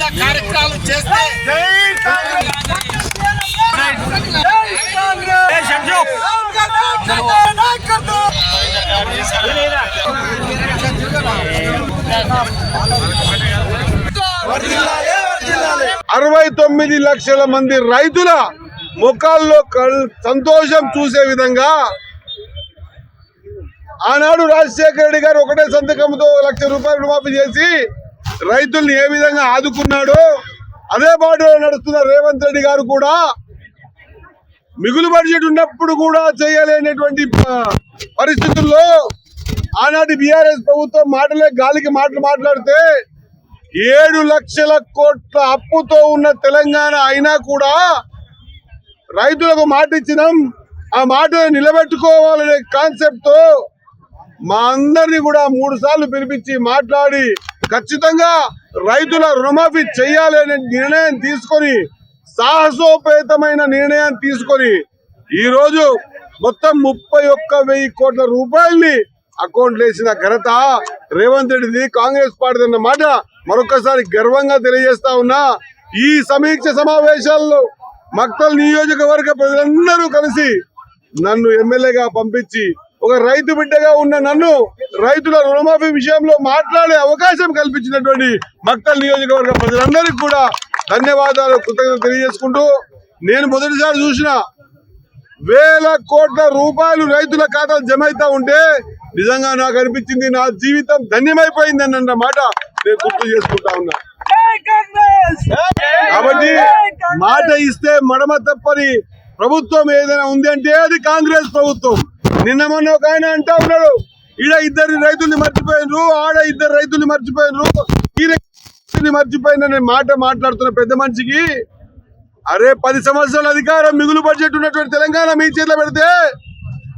విధంగా కార్యక్రమాలు చేస్తే అరవై 69 లక్షల మంది రైతుల ముఖాల్లో సంతోషం చూసే విధంగా ఆనాడు రాజశేఖర రెడ్డి గారు ఒకటే సంతకంతో ₹1,00,000 రుణమాఫీ చేసి రైతుల్ని ఏ విధంగా ఆదుకున్నాడో అదే బాటలో నడుస్తున్న రేవంత్ రెడ్డి గారు కూడా మిగులు బడ్జెట్ ఉన్నప్పుడు కూడా చేయలేనటువంటి పరిస్థితుల్లో ఆనాటి బీఆర్ఎస్ ప్రభుత్వం మాటలే గాలికి మాటలు మాట్లాడితే 7 లక్షల కోట్ల అప్పుతో ఉన్న తెలంగాణ అయినా కూడా రైతులకు మాట ఇచ్చినాం, ఆ మాట నిలబెట్టుకోవాలనే కాన్సెప్ట్ తో మా అందరినీ కూడా 3 సార్లు పిలిపించి మాట్లాడి ఖచ్చితంగా రైతుల రుణమాఫీ చేయాలనే నిర్ణయం తీసుకొని సాహసోపేతమైన నిర్ణయం తీసుకొని ఈ రోజు మొత్తం 31,000 కోట్ల రూపాయల్ని అకౌంట్లు వేసిన ఘనత రేవంత్ రెడ్డిది, కాంగ్రెస్ పార్టీ అన్న మాట మరొకసారి గర్వంగా తెలియజేస్తా ఉన్నా. ఈ సమీక్ష సమావేశాల్లో మక్తల్ నియోజకవర్గ ప్రజలందరూ కలిసి నన్ను ఎమ్మెల్యేగా పంపించి ఒక రైతు బిడ్డగా ఉన్న నన్ను రైతుల రుణమాఫీ విషయంలో మాట్లాడే అవకాశం కల్పించినటువంటి మక్తల్ నియోజకవర్గ ప్రజలందరికీ కూడా ధన్యవాదాలు, కృతజ్ఞతలు తెలియజేసుకుంటూ నేను మొదటిసారి చూసిన వేల కోట్ల రూపాయలు రైతుల ఖాతాలు జమ అవుతా ఉంటే నిజంగా నాకు అనిపించింది నా జీవితం ధన్యమైపోయింది అన్న మాట నేను గుర్తు చేసుకుంటా ఉన్నా. కాబట్టి మాట ఇస్తే మడమ తప్పని ప్రభుత్వం ఏదైనా ఉంది అంటే అది కాంగ్రెస్ ప్రభుత్వం. నిన్న మొన్న ఒక ఆయన అంటా ఉన్నాడు, ఈడ 2 రైతుల్ని మర్చిపోయినరు, ఆడ 2 రైతుల్ని మర్చిపోయినరు, ఈ రైతుల్ని మర్చిపోయిన మాట మాట్లాడుతున్న పెద్ద మనిషికి అరే 10 సంవత్సరాల అధికారం మిగులు బడ్జెట్ ఉన్నటువంటి తెలంగాణ మీ చేతిలో పెడితే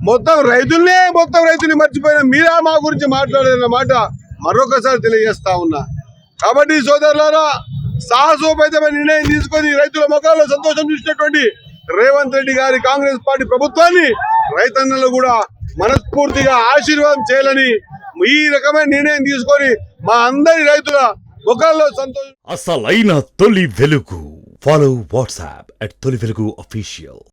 మొత్తం రైతుల్ని మర్చిపోయిన మీరా మా గురించి మాట్లాడారన్న మాట మరొకసారి తెలియజేస్తా ఉన్నా. కాబట్టి సోదరులారా, సాహసోపేతమైన నిర్ణయం తీసుకొని రైతుల ముఖాల్లో సంతోషం చూసినటువంటి రేవంత్ రెడ్డి గారి కాంగ్రెస్ పార్టీ ప్రభుత్వాన్ని రైతన్నలు కూడా మనస్ఫూర్తిగా ఆశీర్వాదం చేయాలని ఈ రకమైన నిర్ణయం తీసుకొని మా అందరి రైతుల ముఖాల్లో సంతోషం. అసలైన తొలి వెలుగు. ఫాలో వాట్సాప్ @తొలి వెలుగు official.